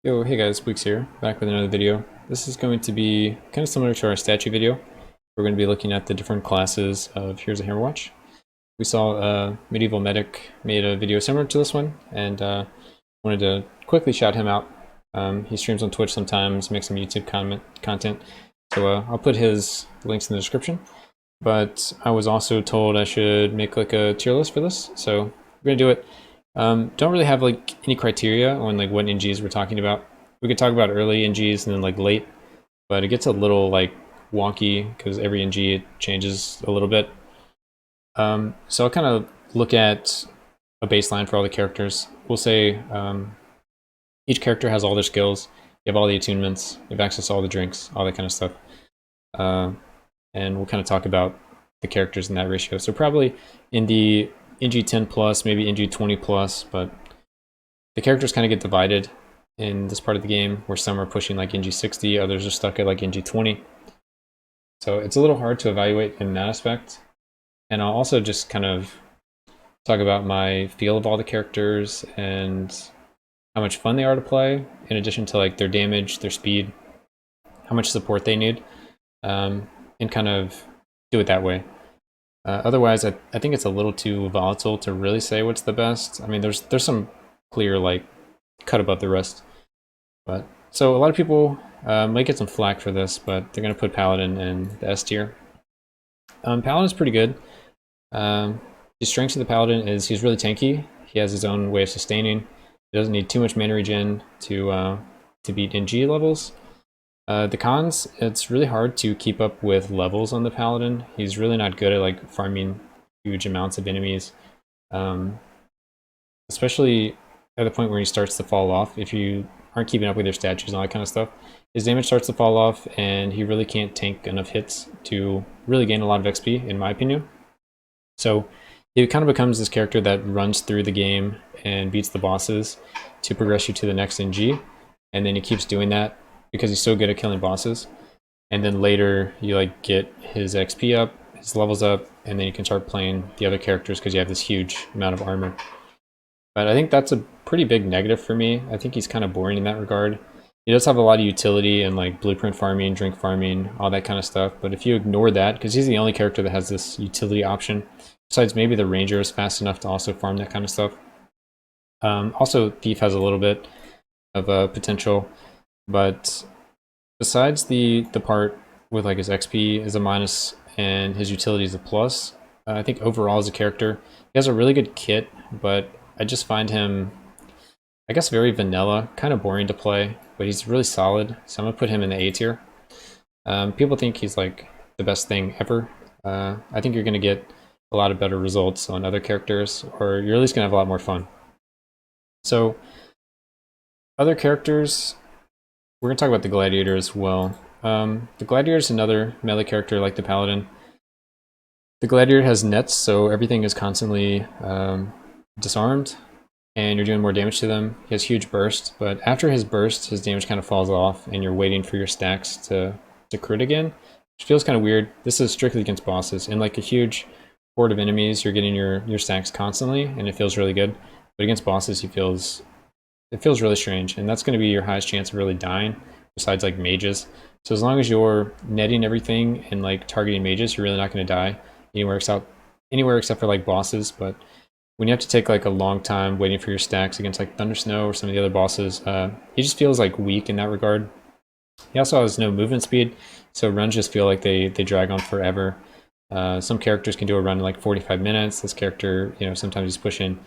Yo, hey guys, Weeks here, back with another video. This is going to be kind of similar to our statue video. We're going to be looking at the different classes of Heroes of Hammerwatch. We saw TheMedievalMedic made a video similar to this one, and wanted to quickly shout him out. He streams on Twitch sometimes, makes some YouTube content, so I'll put his links in the description. But I was also told I should make like a tier list for this, so we're going to do it. Don't really have like any criteria on like what NGs we're talking about. We could talk about early NGs and then like late, but it gets a little wonky because every NG changes a little bit. So I'll kind of look at a baseline for all the characters. We'll say each character has all their skills, you have all the attunements, you have access to all the drinks, all that kind of stuff. And we'll kind of talk about the characters in that ratio. So probably in the NG 10 plus, maybe NG 20 plus, but the characters kind of get divided in this part of the game where some are pushing like NG 60, others are stuck at like NG 20. So it's a little hard to evaluate in that aspect. And I'll also just kind of talk about my feel of all the characters and how much fun they are to play, in addition to like their damage, their speed, how much support they need, and kind of do it that way. Otherwise, I think it's a little too volatile to really say what's the best. I mean, there's some clear like cut above the rest. But so a lot of people might get some flack for this, but they're gonna put Paladin in the S tier. Paladin's pretty good. The strengths of the Paladin is he's really tanky. He has his own way of sustaining. He doesn't need too much mana regen to beat NG levels. The cons, it's really hard to keep up with levels on the Paladin. He's really not good at like farming huge amounts of enemies, especially at the point where he starts to fall off. If you aren't keeping up with your statues and all that kind of stuff, his damage starts to fall off and he really can't tank enough hits to really gain a lot of XP, in my opinion. So he kind of becomes this character that runs through the game and beats the bosses to progress you to the next NG, and then he keeps doing that because he's so good at killing bosses. And then later you like get his XP up, his levels up, and then you can start playing the other characters because you have this huge amount of armor. But I think that's a pretty big negative for me. I think he's kind of boring in that regard. He does have a lot of utility and like blueprint farming, drink farming, all that kind of stuff. But if you ignore that, because he's the only character that has this utility option, besides maybe the ranger is fast enough to also farm that kind of stuff. Also, thief has a little bit of potential. But besides the part with like his XP is a minus and his utility is a plus, I think overall as a character, he has a really good kit, but I just find him, I guess, very vanilla, kind of boring to play, but he's really solid, so I'm gonna put him in the A tier. People think he's like the best thing ever. I think you're gonna get a lot of better results on other characters, or you're at least gonna have a lot more fun. So other characters, we're going to talk about the Gladiator as well. The Gladiator is another melee character like the Paladin. The Gladiator has nets, so everything is constantly disarmed, and you're doing more damage to them. He has huge burst, but after his burst, his damage kind of falls off, and you're waiting for your stacks to crit again, which feels kind of weird. This is strictly against bosses. In like a huge horde of enemies, you're getting your stacks constantly, and it feels really good. But against bosses, it feels really strange, and that's going to be your highest chance of really dying, besides like mages. So as long as you're netting everything and like targeting mages, you're really not going to die anywhere except for like bosses. But when you have to take like a long time waiting for your stacks against like Thundersnow or some of the other bosses, he just feels like weak in that regard. He also has no movement speed, so runs just feel like they drag on forever. Some characters can do a run in like 45 minutes. This character, sometimes he's pushing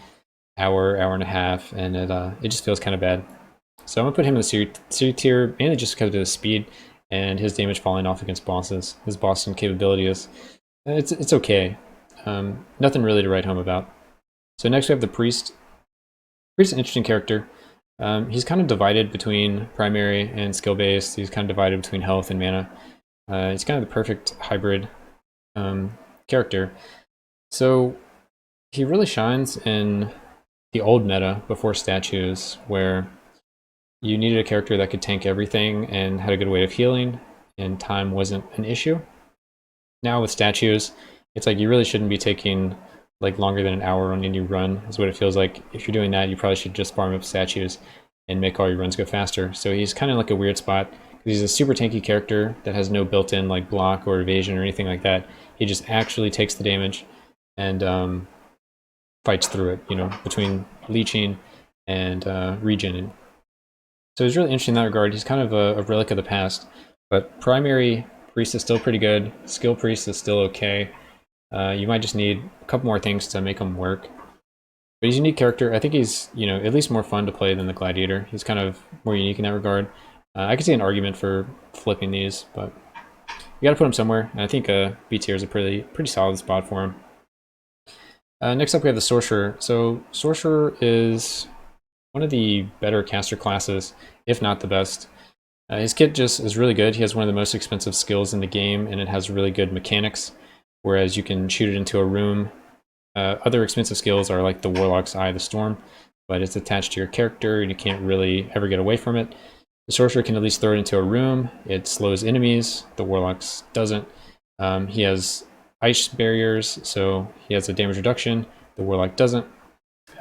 hour and a half, and it just feels kind of bad. So I'm gonna put him in the C tier, mainly just because of his speed and his damage falling off against bosses. His bossing capability is, it's okay. Nothing really to write home about. So next we have the Priest. Priest is an interesting character. He's kind of divided between primary and skill-based. He's kind of divided between health and mana. He's kind of the perfect hybrid character. So he really shines in the old meta before statues, where you needed a character that could tank everything and had a good way of healing, and time wasn't an issue. Now with statues, it's like you really shouldn't be taking like longer than an hour on any run, is what it feels like. If you're doing that, you probably should just farm up statues and make all your runs go faster. So he's kind of like a weird spot. He's a super tanky character that has no built-in like block or evasion or anything like that. He just actually takes the damage and fights through it, you know, between leeching and regening. So he's really interesting in that regard. He's kind of a relic of the past, but primary priest is still pretty good. Skill priest is still okay. You might just need a couple more things to make him work. But he's a unique character. I think he's, you know, at least more fun to play than the Gladiator. He's kind of more unique in that regard. I could see an argument for flipping these, but you got to put him somewhere. And I think B tier is a pretty solid spot for him. Next up, we have the Sorcerer. So Sorcerer is one of the better caster classes, if not the best. His kit just is really good. He has one of the most expensive skills in the game, and it has really good mechanics, whereas you can shoot it into a room. Other expensive skills are like the Warlock's Eye of the Storm, but it's attached to your character, and you can't really ever get away from it. The Sorcerer can at least throw it into a room. It slows enemies. The Warlock's doesn't. He has ice barriers, so he has a damage reduction. The Warlock doesn't.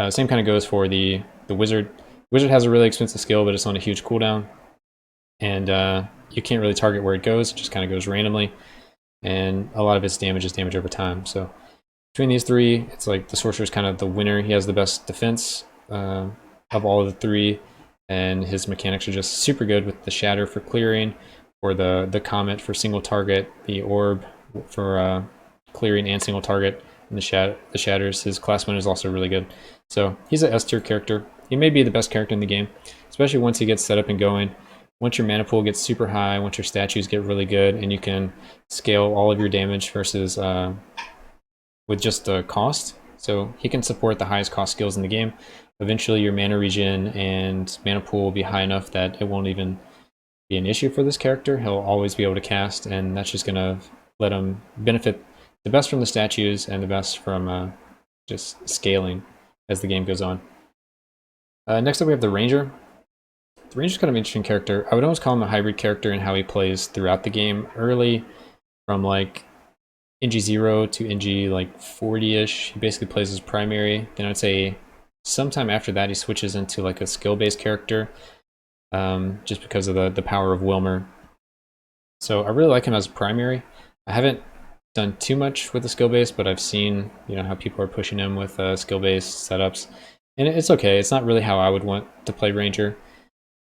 Same kind of goes for the Wizard. The Wizard has a really expensive skill, but it's on a huge cooldown. And you can't really target where it goes. It just kind of goes randomly. And a lot of its damage is damage over time. So between these three, it's like the Sorcerer's kind of the winner. He has the best defense of all of the three. And his mechanics are just super good with the Shatter for clearing, or the Comet for single target, the Orb for clearing and single target, and the Shatters. His class 1 is also really good. So he's an S tier character. He may be the best character in the game, especially once he gets set up and going. Once your mana pool gets super high, once your statues get really good, and you can scale all of your damage versus with just the cost. So he can support the highest cost skills in the game. Eventually your mana regen and mana pool will be high enough that it won't even be an issue for this character. He'll always be able to cast, and that's just going to let him benefit the best from the statues and the best from just scaling as the game goes on. Next up we have the Ranger. The Ranger's kind of an interesting character. I would almost call him a hybrid character in how he plays throughout the game. Early, from like NG0 to NG like 40-ish, he basically plays as primary. Then I'd say sometime after that he switches into like a skill-based character, just because of the power of Wilmer. So I really like him as primary. I haven't done too much with the skill-based, but I've seen, you know, how people are pushing him with skill-based setups. And it's okay. It's not really how I would want to play Ranger.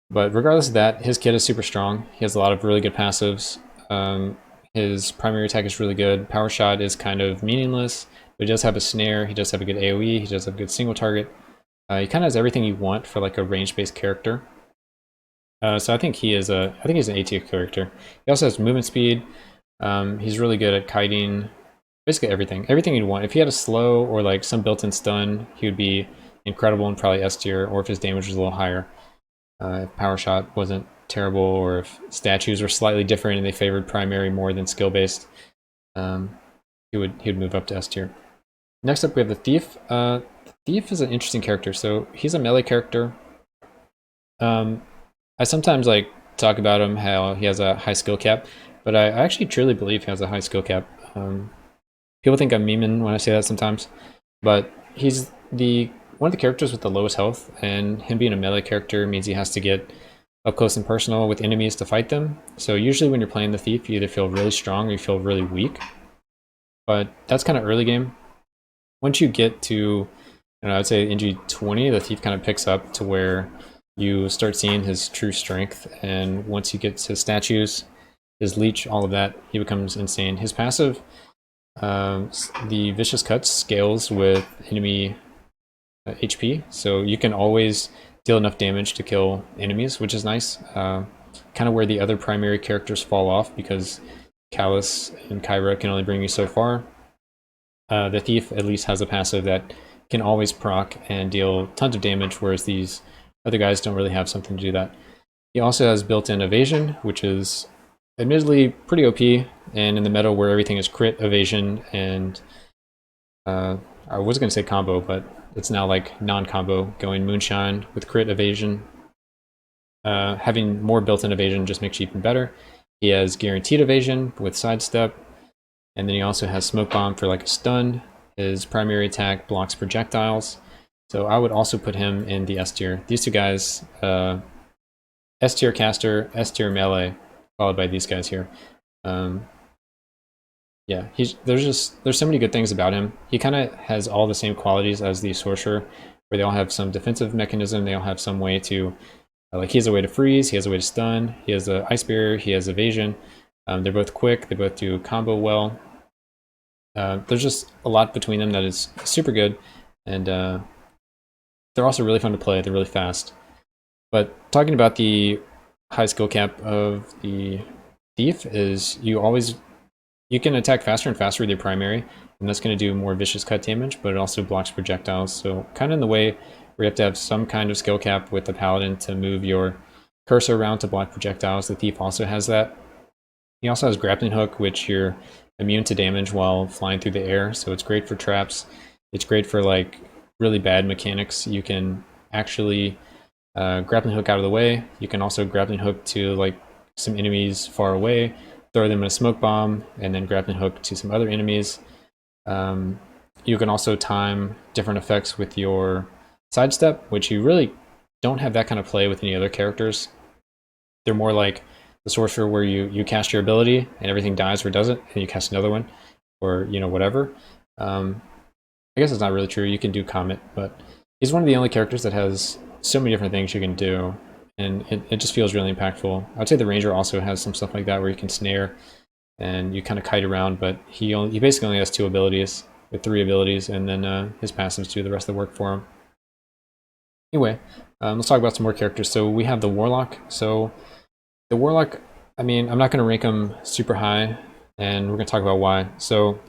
But regardless of that, his kit is super strong. He has a lot of really good passives. His primary attack is really good. Power Shot is kind of meaningless, but he does have a snare. He does have a good AoE. He does have a good single target. He kind of has everything you want for like a range-based character. So I think he's an A tier character. He also has movement speed. He's really good at kiting. Basically everything you'd want. If he had a slow or like some built-in stun, he would be incredible and probably S tier, or if his damage was a little higher. If Power Shot wasn't terrible, or if statues were slightly different and they favored primary more than skill-based, he would move up to S tier. Next up we have the Thief. Thief is an interesting character. So he's a melee character. I sometimes like talk about him how he has a high skill cap, but I actually truly believe he has a high skill cap. People think I'm memeing when I say that sometimes, but he's one of the characters with the lowest health, and him being a melee character means he has to get up close and personal with enemies to fight them. So usually when you're playing the Thief, you either feel really strong or you feel really weak. But that's kind of early game. Once you get to, you know, I'd say NG20, the Thief kind of picks up to where you start seeing his true strength, and once he gets his statues, his leech, all of that, he becomes insane. His passive, the Vicious Cuts, scales with enemy HP, so you can always deal enough damage to kill enemies, which is nice. Kind of where the other primary characters fall off, because Callus and Kyra can only bring you so far. The Thief at least has a passive that can always proc and deal tons of damage, whereas these other guys don't really have something to do that. He also has built-in evasion, which is admittedly pretty OP, and in the meta where everything is crit, evasion, and I was going to say combo, but it's now like non-combo, going Moonshine with crit, evasion. Having more built-in evasion just makes you even better. He has guaranteed evasion with sidestep, and then he also has smoke bomb for like a stun. His primary attack blocks projectiles, So I would also put him in the S tier. These two guys, S tier caster, S tier melee, followed by these guys here. Yeah, there's so many good things about him. He kind of has all the same qualities as the Sorcerer, where they all have some defensive mechanism. They all have some way to, like he has a way to freeze, he has a way to stun, he has a ice barrier, he has evasion. They're both quick. They both do combo well. There's just a lot between them that is super good, and they're also really fun to play. They're really fast. But talking about the high skill cap of the Thief is you can attack faster and faster with your primary, and that's going to do more vicious cut damage, but it also blocks projectiles. So kind of in the way where you have to have some kind of skill cap with the Paladin to move your cursor around to block projectiles, the Thief also has that. He also has Grappling Hook, which you're immune to damage while flying through the air, so it's great for traps. It's great for like really bad mechanics. You can actually Grappling Hook out of the way. You can also Grappling Hook to like some enemies far away, throw them in a smoke bomb, and then Grappling Hook to some other enemies. You can also time different effects with your sidestep, which you really don't have that kind of play with any other characters. They're more like the Sorcerer, where you cast your ability and everything dies or doesn't, and you cast another one, or whatever. I guess it's not really true. You can do Comet, but he's one of the only characters that has so many different things you can do, and it just feels really impactful. I'd say the Ranger also has some stuff like that where you can snare and you kind of kite around, but he basically only has 2 abilities, with 3 abilities, and then his passives do the rest of the work for him. Anyway, let's talk about some more characters. So we have the Warlock. So the Warlock, I mean, I'm not going to rank him super high, and we're going to talk about why. So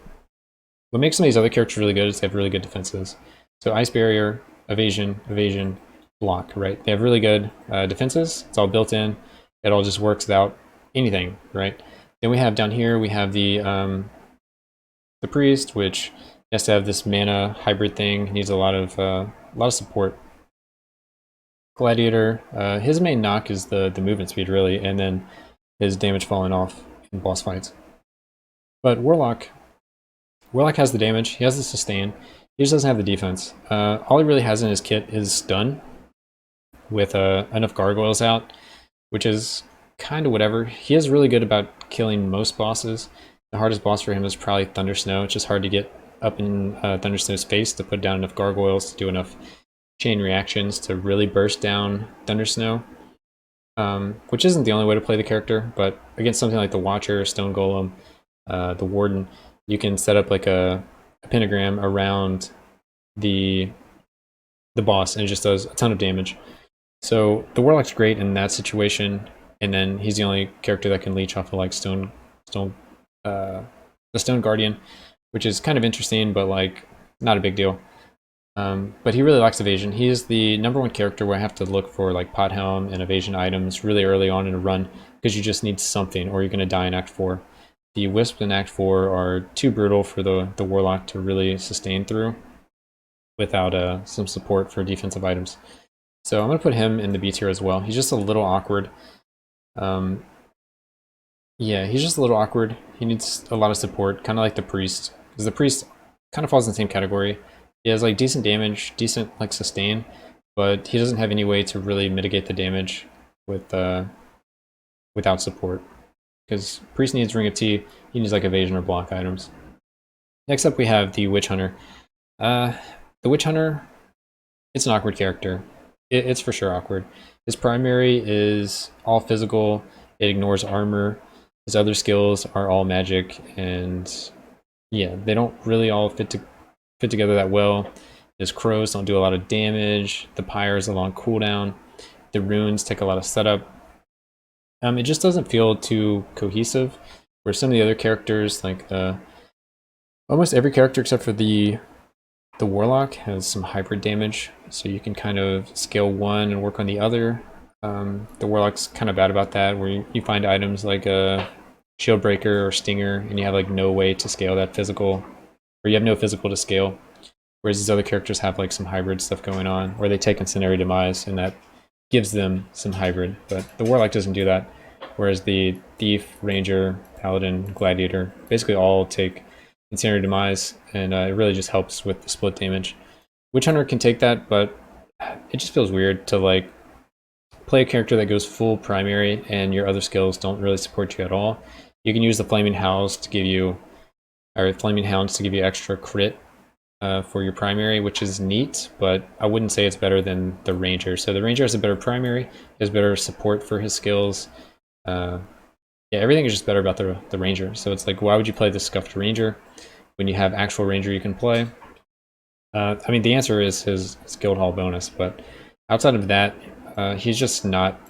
what makes some of these other characters really good is they have really good defenses. So Ice Barrier, Evasion, Evasion, Block, right? They have really good defenses. It's all built in. It all just works without anything, right? Then we have down here, we have the Priest, which has to have this mana hybrid thing. He needs a lot of support. Gladiator, his main knock is the movement speed, really, and then his damage falling off in boss fights. But Warlock has the damage, he has the sustain, he just doesn't have the defense. All he really has in his kit is stun, with enough gargoyles out, which is kind of whatever. He is really good about killing most bosses. The hardest boss for him is probably Thunder Snow. It's just hard to get up in Thunder Snow's face to put down enough gargoyles to do enough chain reactions to really burst down Thunder Snow, which isn't the only way to play the character, but against something like the Watcher, Stone Golem, the Warden, you can set up like a pentagram around the boss, and it just does a ton of damage. So the Warlock's great in that situation, and then he's the only character that can leech off of like the Stone Guardian, which is kind of interesting, but like not a big deal. But he really lacks evasion. He is the #1 character where I have to look for like pot helm and evasion items really early on in a run, because you just need something or you're going to die in Act 4. The Wisp in Act 4 are too brutal for the Warlock to really sustain through without some support for defensive items. So I'm going to put him in the B tier as well. He's just a little awkward. Yeah, he's just a little awkward. He needs a lot of support, kind of like the Priest, because the Priest kind of falls in the same category. He has like decent damage, decent like sustain, but he doesn't have any way to really mitigate the damage with without support. Because Priest needs Ring of Tea, he needs like evasion or block items. Next up we have the Witch Hunter. The Witch Hunter, it's an awkward character. It's for sure awkward. His primary is all physical, it ignores armor. His other skills are all magic, and yeah, they don't really all fit together that well. His crows don't do a lot of damage. The pyre is a long cooldown. The runes take a lot of setup. It just doesn't feel too cohesive. Where some of the other characters, like almost every character except for the Warlock, has some hybrid damage, so you can kind of scale one and work on the other. The Warlock's kind of bad about that, where you find items like a Shield Breaker or Stinger, and you have like no way to scale that physical, or you have no physical to scale. Whereas these other characters have like some hybrid stuff going on, or they take Incendiary Demise, and that gives them some hybrid. But the Warlock doesn't do that. Whereas the Thief, Ranger, Paladin, Gladiator basically all take Incendiary Demise, and it really just helps with the split damage. Witch Hunter can take that, but it just feels weird to like play a character that goes full primary and your other skills don't really support you at all. You can use the Flaming Hounds to give you, extra crit for your primary, which is neat, but I wouldn't say it's better than the Ranger. So the Ranger has a better primary, has better support for his skills. Yeah, everything is just better about the Ranger. So it's like, why would you play the Scuffed Ranger when you have actual Ranger you can play? I mean, the answer is his Guild Hall bonus, but outside of that, he's just not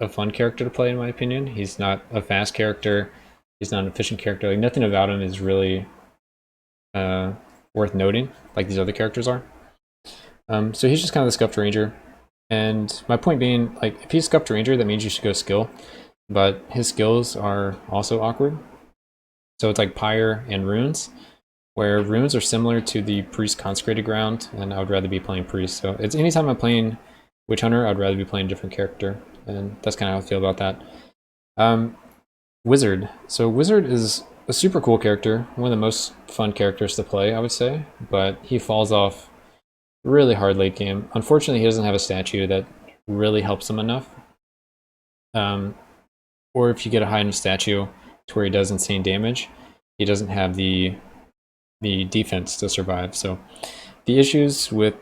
a fun character to play, in my opinion. He's not a fast character. He's not an efficient character. Like, nothing about him is really worth noting, like these other characters are. So he's just kind of the Scuffed Ranger. And my point being, like, if he's Scuffed Ranger, that means you should go skill. But his skills are also awkward. So it's like Pyre and Runes, where Runes are similar to the Priest Consecrated Ground, and I would rather be playing Priest. So it's anytime I'm playing Witch Hunter, I'd rather be playing a different character, and that's kind of how I feel about that. Wizard. So Wizard is a super cool character, one of the most fun characters to play, I would say, but he falls off really hard late game. Unfortunately, he doesn't have a statue that really helps him enough. Or if you get a high enough statue to where he does insane damage, he doesn't have the defense to survive. So the issues with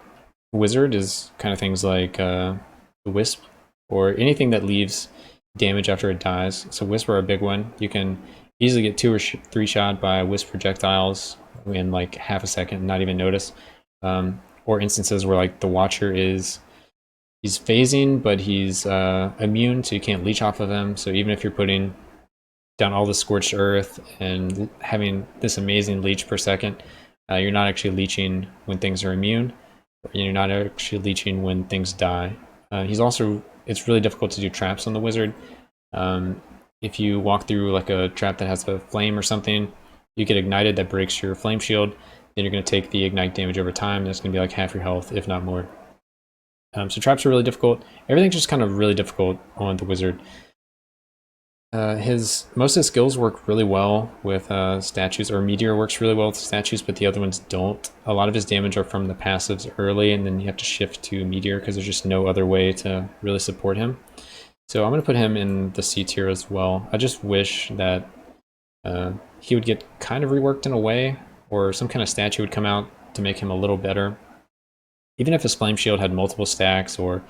Wizard is kind of things like the Wisp, or anything that leaves damage after it dies. So Wisp are a big one. You can easily get 2 or 3 shot by Wisp projectiles in like half a second and not even notice. Or instances where like the Watcher he's phasing, but he's immune, so you can't leech off of him. So even if you're putting down all the Scorched Earth and having this amazing leech per second, you're not actually leeching when things are immune. You're not actually leeching when things die. It's really difficult to do traps on the Wizard. If you walk through like a trap that has a flame or something, you get ignited, that breaks your flame shield, then you're going to take the ignite damage over time, and it's going to be like half your health, if not more. So traps are really difficult. Everything's just kind of really difficult on the Wizard. Most of his skills work really well with statues, or Meteor works really well with statues, but the other ones don't. A lot of his damage are from the passives early, and then you have to shift to Meteor because there's just no other way to really support him. So I'm going to put him in the C tier as well. I just wish that he would get kind of reworked in a way, or some kind of statue would come out to make him a little better. Even if his Flame Shield had multiple stacks, or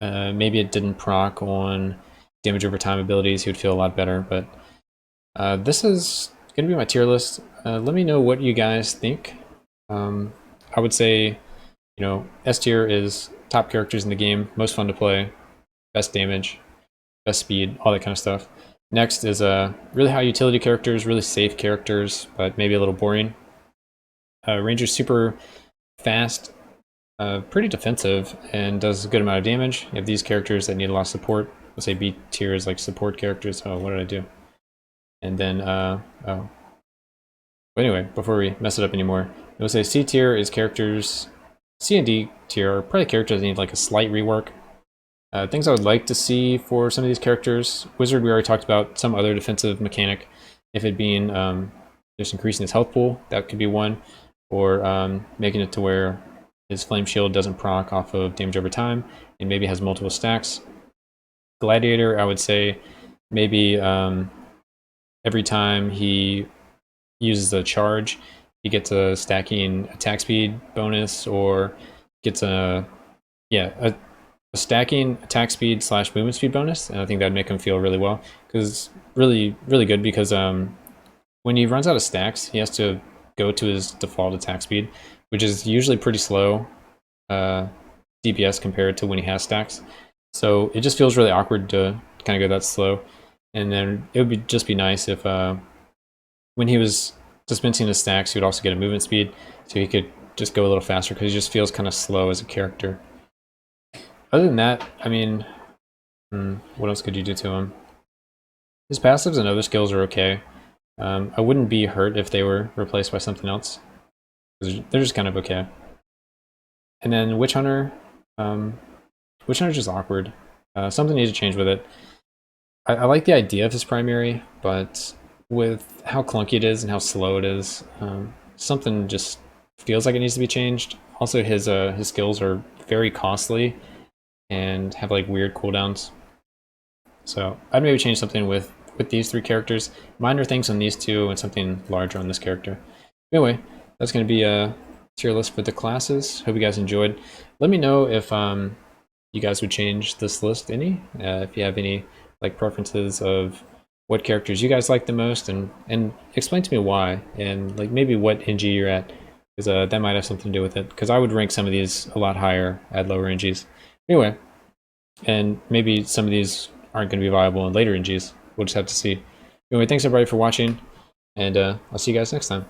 maybe it didn't proc on damage over time abilities, he would feel a lot better. But this is going to be my tier list. Let me know what you guys think. I would say, S tier is top characters in the game, most fun to play, best damage, best speed, all that kind of stuff. Next is really high utility characters, really safe characters, but maybe a little boring. Ranger's super fast, pretty defensive, and does a good amount of damage. You have these characters that need a lot of support. Let's say B tier is like support characters. Oh, what did I do? And then, But anyway, before we mess it up anymore, we'll say C tier is characters. C and D tier are probably characters that need like a slight rework. Things I would like to see for some of these characters. Wizard, we already talked about. Some other defensive mechanic, if it being just increasing his health pool, that could be one. Or making it to where his Flame Shield doesn't proc off of damage over time, and maybe has multiple stacks. Gladiator, I would say maybe every time he uses a charge, he gets a stacking attack speed bonus, or gets a stacking attack speed / movement speed bonus, and I think that would make him feel really well, because really good, because when he runs out of stacks, he has to go to his default attack speed, which is usually pretty slow DPS compared to when he has stacks. So it just feels really awkward to kind of go that slow. And then it would just be nice if when he was dispensing his stacks, he would also get a movement speed, so he could just go a little faster, because he just feels kind of slow as a character. Other than that, I mean, what else could you do to him? His passives and other skills are okay. I wouldn't be hurt if they were replaced by something else, because they're just kind of okay. And then Witch Hunter. Witch Hunter's just awkward. Something needs to change with it. I like the idea of his primary, but with how clunky it is and how slow it is, something just feels like it needs to be changed. Also, his skills are very costly and have like weird cooldowns. So I'd maybe change something with these three characters, minor things on these two, and something larger on this character. Anyway, that's going to be a tier list for the classes. Hope you guys enjoyed. Let me know if you guys would change this list any, if you have any like preferences of what characters you guys like the most, and explain to me why, and like maybe what NG you're at, because that might have something to do with it. Because I would rank some of these a lot higher at lower NGs. Anyway, and maybe some of these aren't going to be viable in later NGs. We'll just have to see. Anyway, thanks everybody for watching, and I'll see you guys next time.